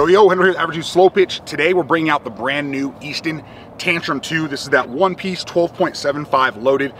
Yo, Henry here, Average Use Slow-Pitch. Today we're bringing out the brand new Easton Tantrum 2. This is that one-piece 12.75 loaded.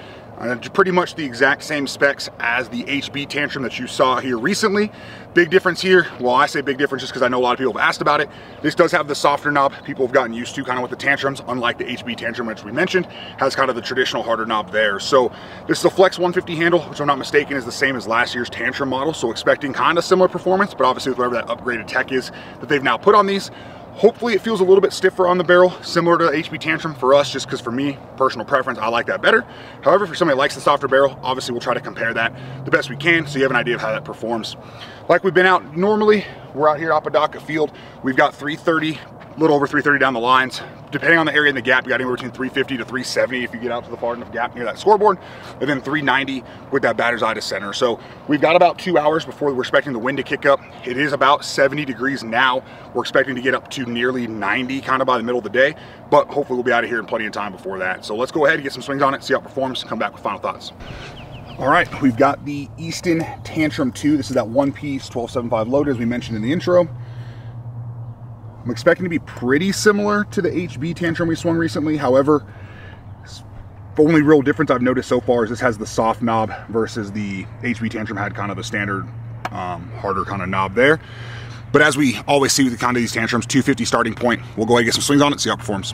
Pretty much the exact same specs as the HB Tantrum that you saw here recently. Big difference here, well, I say big difference just because I know a lot of people have asked about it. This does have the softer knob people have gotten used to kind of with the Tantrums, unlike the HB Tantrum, which we mentioned, has kind of the traditional harder knob there. So this is a Flex 150 handle, which I'm not mistaken is the same as last year's Tantrum model. So expecting kind of similar performance, but obviously with whatever that upgraded tech is that they've now put on these. Hopefully it feels a little bit stiffer on the barrel, similar to the HB Tantrum for us, just because for me, personal preference, I like that better. However, for somebody that likes the softer barrel, obviously we'll try to compare that the best we can so you have an idea of how that performs. Like we've been out normally, we're out here at Apodaca Field. We've got 330, a little over 330 down the lines. Depending on the area in the gap, you got anywhere between 350 to 370 if you get out to the far enough gap near that scoreboard, and then 390 with that batter's eye to center. So we've got about 2 hours before we're expecting the wind to kick up. It is about 70 degrees now. We're expecting to get up to nearly 90 kind of by the middle of the day, but hopefully we'll be out of here in plenty of time before that. So let's go ahead and get some swings on it, see how it performs, come back with final thoughts. All right, we've got the Easton Tantrum 2. This is that one-piece 12.75 loaded, as we mentioned in the intro. I'm expecting to be pretty similar to the HB Tantrum we swung recently. However, the only real difference I've noticed so far is this has the soft knob versus the HB Tantrum had kind of the standard harder kind of knob there. But as we always see with the kind of these Tantrums, 250 starting point. We'll go ahead and get some swings on it, see how it performs.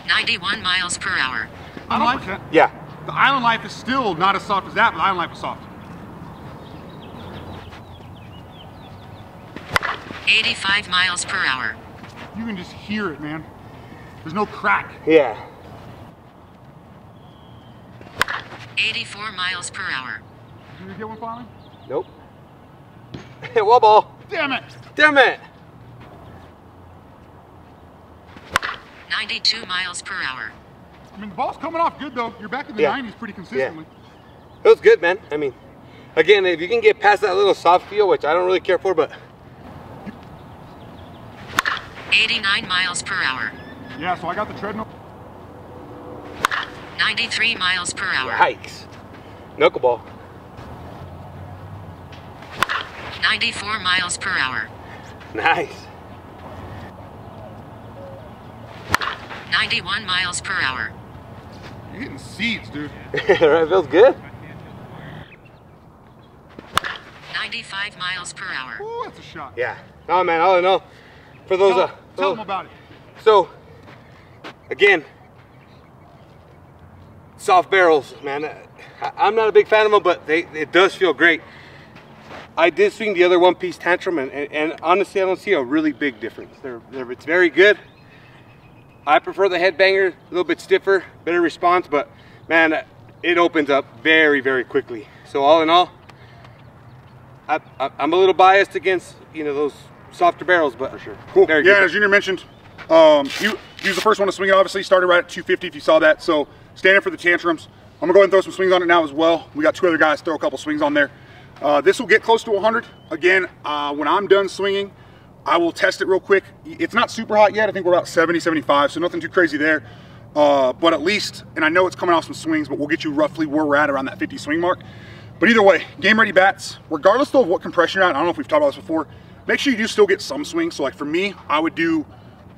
91 miles per hour. Island Life? Yeah. The Island Life is still not as soft as that, but the Island Life is soft. 85 miles per hour. You can just hear it, man. There's no crack. Yeah. 84 miles per hour. Did you get one finally? Nope. Wall ball. Damn it. Damn it. 92 miles per hour. I mean, the ball's coming off good, though. You're back in the 90s pretty consistently. Yeah. It was good, man. I mean, again, if you can get past that little soft feel, which I don't really care for, but 89 miles per hour. Yeah, so I got the treadmill. 93 miles per hour. Yikes. Knuckleball. 94 miles per hour. Nice. 91 miles per hour. You're hitting seeds, dude. Right, feels good. 95 miles per hour. Ooh, that's a shot. Yeah. Oh, man, all in all, for those... Tell them about it. So, again, soft barrels, man. I'm not a big fan of them, but it does feel great. I did swing the other one-piece Tantrum, and honestly, I don't see a really big difference. It's very good. I prefer the headbanger, a little bit stiffer, better response, but man, it opens up very, very quickly. So all in all, I'm a little biased against, you know, those softer barrels, but for sure. Cool. Very yeah, good. as Junior mentioned, he was the first one to swing it, obviously. Started right at 250 if you saw that. So standing for the Tantrums. I'm going to go ahead and throw some swings on it now as well. We got two other guys throw a couple swings on there. This will get close to 100. Again, when I'm done swinging, I will test it real quick. It's not super hot yet. I think we're about 70, 75, so nothing too crazy there. But at least, and I know it's coming off some swings, but we'll get you roughly where we're at around that 50 swing mark. But either way, game ready bats, regardless though of what compression you're at. I don't know if we've talked about this before. Make sure you do still get some swings. So like for me, I would do,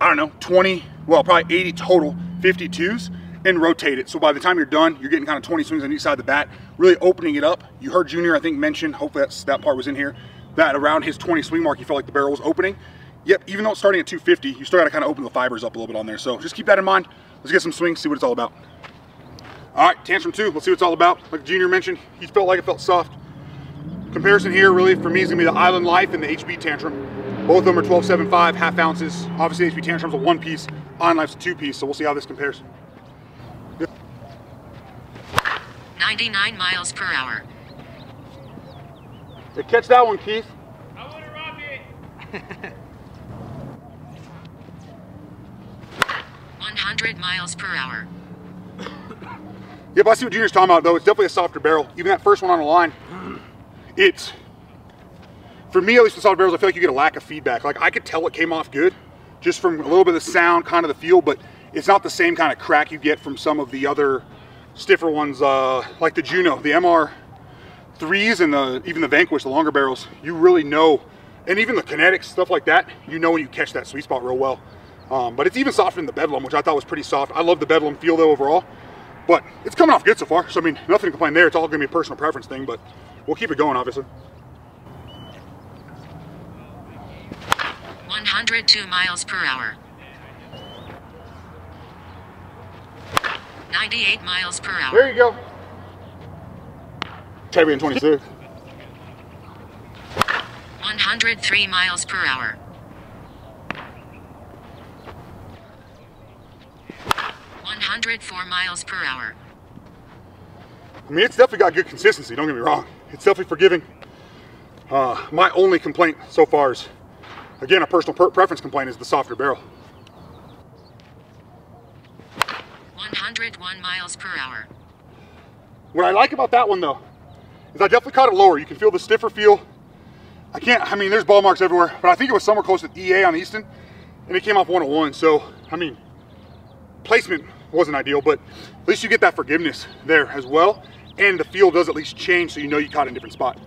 I don't know, 20, well, probably 80 total 52s and rotate it. So by the time you're done, you're getting kind of 20 swings on each side of the bat, really opening it up. You heard Junior, I think, mention, hopefully that part was in here, that around his 20 swing mark, you felt like the barrel was opening. Yep, even though it's starting at 250, you still got to kind of open the fibers up a little bit on there. So just keep that in mind. Let's get some swings, see what it's all about. All right, Tantrum 2, let's see what it's all about. Like Junior mentioned, he felt like it felt soft. Comparison here, really, for me, is going to be the Island Life and the HB Tantrum. Both of them are 12.75, half ounces. Obviously, HB Tantrum's a one-piece, Island Life's a two-piece, so we'll see how this compares. 99 miles per hour. Hey, catch that one, Keith. I want to rock it. 100 miles per hour. Yep, I see what Junior's talking about, though. It's definitely a softer barrel. Even that first one on the line, it's, for me at least with soft barrels, I feel like you get a lack of feedback. Like I could tell it came off good just from a little bit of the sound, kind of the feel, but it's not the same kind of crack you get from some of the other stiffer ones, like the Juno, the MR 3s and even the Vanquish, the longer barrels, you really know, and even the kinetics, stuff like that, you know when you catch that sweet spot real well. But it's even softer than the Bedlam, which I thought was pretty soft. I love the Bedlam feel though overall, but it's coming off good so far. So I mean, nothing to complain there. It's all gonna be a personal preference thing, but we'll keep it going, obviously. 102 miles per hour. 98 miles per hour. There you go. Heavy in 26. 103 miles per hour. 104 miles per hour. I mean, it's definitely got good consistency, don't get me wrong. It's definitely forgiving. My only complaint so far is, again, a personal preference complaint, is the softer barrel. 101 miles per hour. What I like about that one though, is I definitely caught it lower. You can feel the stiffer feel. I mean, there's ball marks everywhere, but I think it was somewhere close to EA on Easton, and it came off 101. So, I mean, placement wasn't ideal, but at least you get that forgiveness there as well, and the feel does at least change, so you know you caught it in a different spot.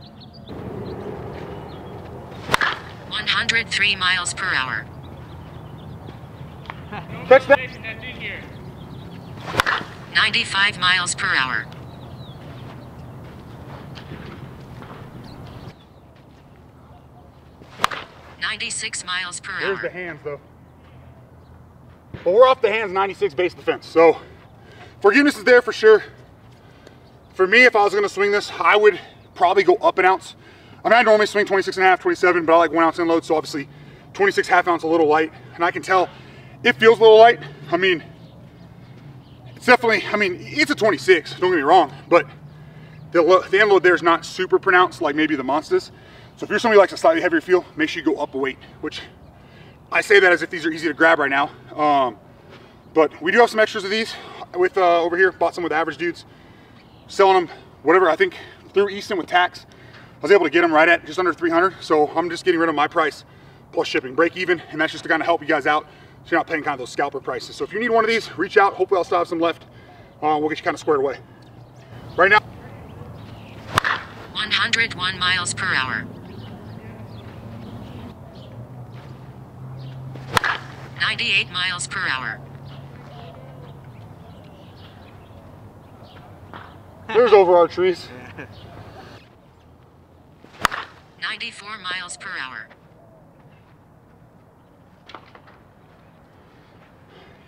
103 miles per hour. Catch that. That's in here. 95 miles per hour. .96 miles per There's the hour. hands though. But we're off the hands 96 base defense. So forgiveness is there for sure. For me, if I was gonna swing this, I would probably go up an ounce. I mean, I normally swing 26.5, 27, but I like 1 ounce in load. So obviously 26 half ounce a little light. And I can tell it feels a little light. I mean, it's definitely, I mean, it's a 26, don't get me wrong, but the end load there is not super pronounced like maybe the Monsters. So if you're somebody who likes a slightly heavier feel, make sure you go up a weight, which I say that as if these are easy to grab right now. But we do have some extras of these with over here. Bought some with Average Dudes, selling them whatever. I think through Easton with tax, I was able to get them right at just under 300. So I'm just getting rid of my price plus shipping, break even, and that's just to kind of help you guys out, so you're not paying kind of those scalper prices. So if you need one of these, reach out. Hopefully I'll still have some left. We'll get you kind of squared away. Right now, 101 miles per hour. 98 miles per hour. there's over our trees. 94 miles per hour.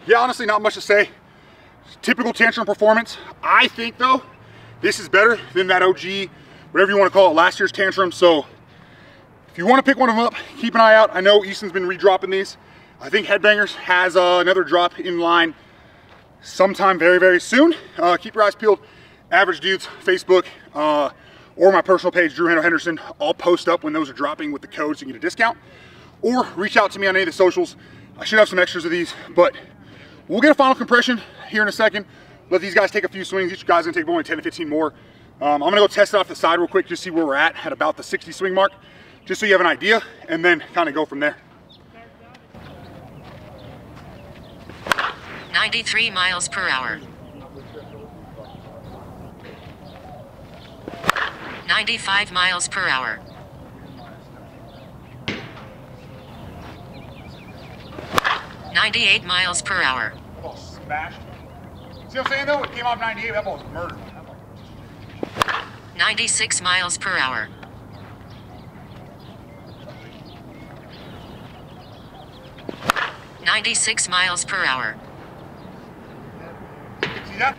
Yeah, honestly, not much to say. Typical Tantrum performance. I think though, this is better than that OG, whatever you want to call it, last year's Tantrum. So if you want to pick one of them up, keep an eye out. I know Easton's been redropping these. I think Headbangers has another drop in line sometime very, very soon. Keep your eyes peeled. Average Dudes, Facebook, or my personal page, Drew Henderson. I'll post up when those are dropping with the code so you get a discount. Or reach out to me on any of the socials. I should have some extras of these, but we'll get a final compression here in a second. Let these guys take a few swings. Each guy's gonna take only 10 to 15 more. I'm gonna go test it off the side real quick, just see where we're at about the 60 swing mark, just so you have an idea, and then kind of go from there. 93 miles per hour. 95 miles per hour. 98 miles per hour. That ball smashed. See what I'm saying though? It came off 98, that ball was murdered. 96 miles per hour. 96 miles per hour. See that?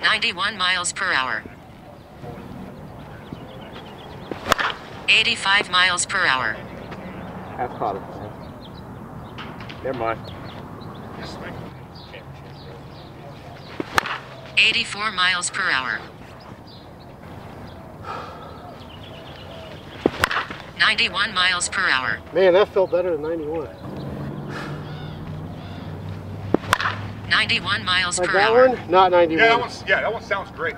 91 miles per hour. 85 miles per hour. That's caught it. Never mind. 84 miles per hour. 91 miles per hour. Man, that felt better than 91. 91 miles Like per that hour. one? Not 91. Yeah, that one sounds great.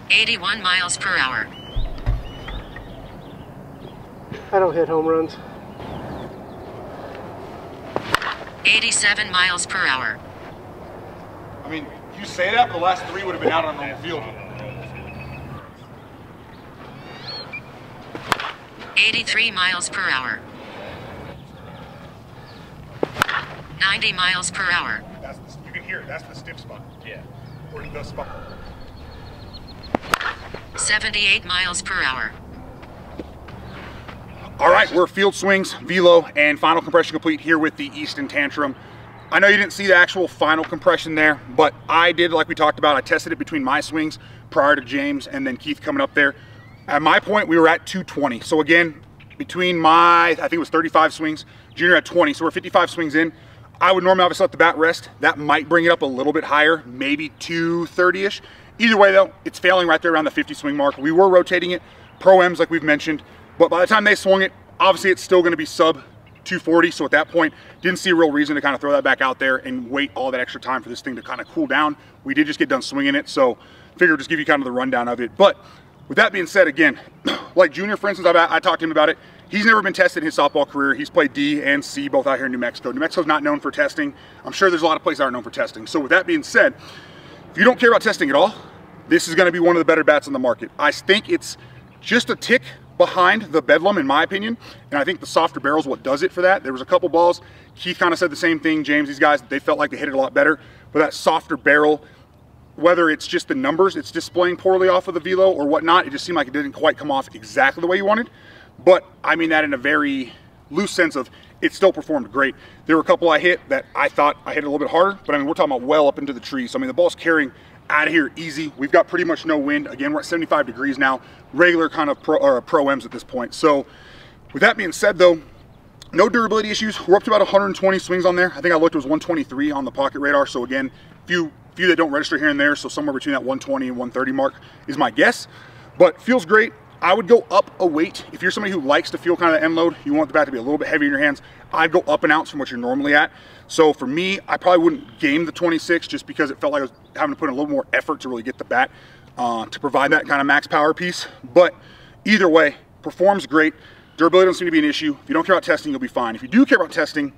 81 miles per hour. I don't hit home runs. 87 miles per hour. I mean, You say that, but the last 3 would have been out on normal field. 83 miles per hour. 90 miles per hour. That's the, you can hear it. That's the stiff spot. Yeah. Or the spot. 78 miles per hour. All right, we're field swings, velo, and final compression complete here with the Easton Tantrum. I know you didn't see the actual final compression there, but I did, like we talked about. I tested it between my swings prior to James and then Keith coming up there. At my point, we were at 220. So again, between my, I think it was 35 swings, Junior had 20, so we're 55 swings in. I would normally obviously let the bat rest. That might bring it up a little bit higher, maybe 230-ish. Either way though, it's failing right there around the 50 swing mark. We were rotating it, Pro-Ms like we've mentioned, but by the time they swung it, obviously it's still gonna be sub 240, so at that point, didn't see a real reason to kind of throw that back out there and wait all that extra time for this thing to kind of cool down. We did just get done swinging it, so figured just give you kind of the rundown of it. But with that being said, again, like Junior, for instance, I talked to him about it. He's never been tested in his softball career. He's played D and C both out here in New Mexico. New Mexico's not known for testing. I'm sure there's a lot of places that aren't known for testing. So with that being said, if you don't care about testing at all, this is gonna be one of the better bats on the market. I think it's just a tick behind the Bedlam, in my opinion, and I think the softer barrel is what does it for that. There was a couple balls, Keith kind of said the same thing, James, these guys, they felt like they hit it a lot better, but that softer barrel, whether it's just the numbers it's displaying poorly off of the velo or whatnot, it just seemed like it didn't quite come off exactly the way you wanted. But I mean that in a very loose sense of it still performed great. There were a couple I hit that I thought I hit a little bit harder, but I mean, we're talking about well up into the trees. So I mean, the ball's carrying out of here easy. We've got pretty much no wind. Again, we're at 75 degrees now, regular kind of pro-Ms at this point. So with that being said though, no durability issues. We're up to about 120 swings on there. I think I looked, it was 123 on the pocket radar. So again, few that don't register here and there. So somewhere between that 120 and 130 mark is my guess, but feels great. I would go up a weight. If you're somebody who likes to feel kind of the end load, you want the bat to be a little bit heavier in your hands, I'd go up an ounce from what you're normally at. So for me, I probably wouldn't game the 26 just because it felt like I was having to put in a little more effort to really get the bat to provide that kind of max power piece. But either way, performs great. Durability doesn't seem to be an issue. If you don't care about testing, you'll be fine. If you do care about testing,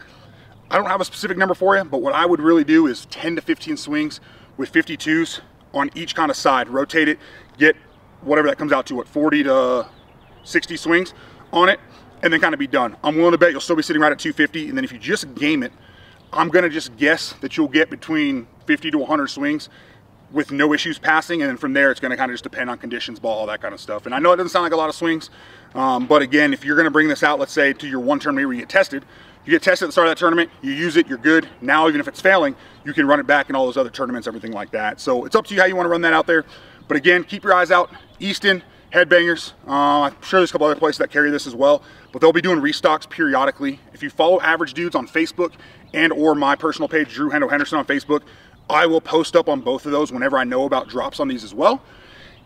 I don't have a specific number for you, but what I would really do is 10 to 15 swings with 52s on each kind of side. Rotate it, get whatever that comes out to, what, 40 to 60 swings on it, and then kind of be done. I'm willing to bet you'll still be sitting right at 250, and then if you just game it, I'm gonna just guess that you'll get between 50 to 100 swings with no issues passing, and then from there it's gonna kind of just depend on conditions, ball, all that kind of stuff. And I know it doesn't sound like a lot of swings, but again, if you're gonna bring this out, let's say to your one tournament where you get tested at the start of that tournament, you use it, you're good. Now, even if it's failing, you can run it back in all those other tournaments, everything like that. So it's up to you how you wanna run that out there. But again, keep your eyes out. Easton, Headbangers. I'm sure there's a couple other places that carry this as well, but they'll be doing restocks periodically. If you follow Average Dudes on Facebook and or my personal page, Drew Hendo Henderson on Facebook, I will post up on both of those whenever I know about drops on these as well.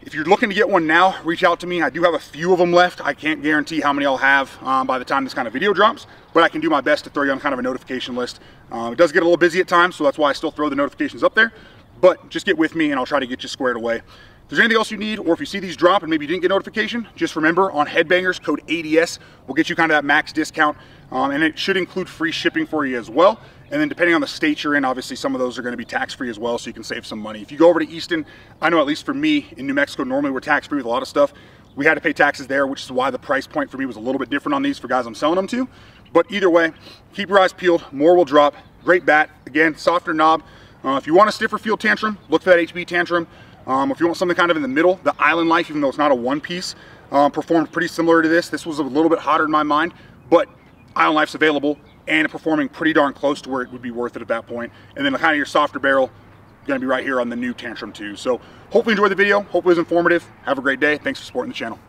If you're looking to get one now, reach out to me. I do have a few of them left. I can't guarantee how many I'll have by the time this kind of video drops, but I can do my best to throw you on kind of a notification list. It does get a little busy at times, so that's why I still throw the notifications up there, but just get with me and I'll try to get you squared away. If there's anything else you need, or if you see these drop and maybe you didn't get notification, just remember on Headbangers, code ADS will get you kind of that max discount, and it should include free shipping for you as well. And then depending on the state you're in, obviously some of those are going to be tax-free as well, so you can save some money. If you go over to Easton, I know at least for me in New Mexico, normally we're tax-free with a lot of stuff. We had to pay taxes there, which is why the price point for me was a little bit different on these for guys I'm selling them to. But either way, keep your eyes peeled, more will drop. Great bat, again, softer knob. If you want a stiffer field Tantrum, look for that HB Tantrum. If you want something kind of in the middle, the Island Life, even though it's not a one piece, performed pretty similar to this. This was a little bit hotter in my mind, but Island Life's available and performing pretty darn close to where it would be worth it at that point. And then kind of your softer barrel, gonna be right here on the new Tantrum 2. So hopefully you enjoyed the video, hopefully it was informative. Have a great day. Thanks for supporting the channel.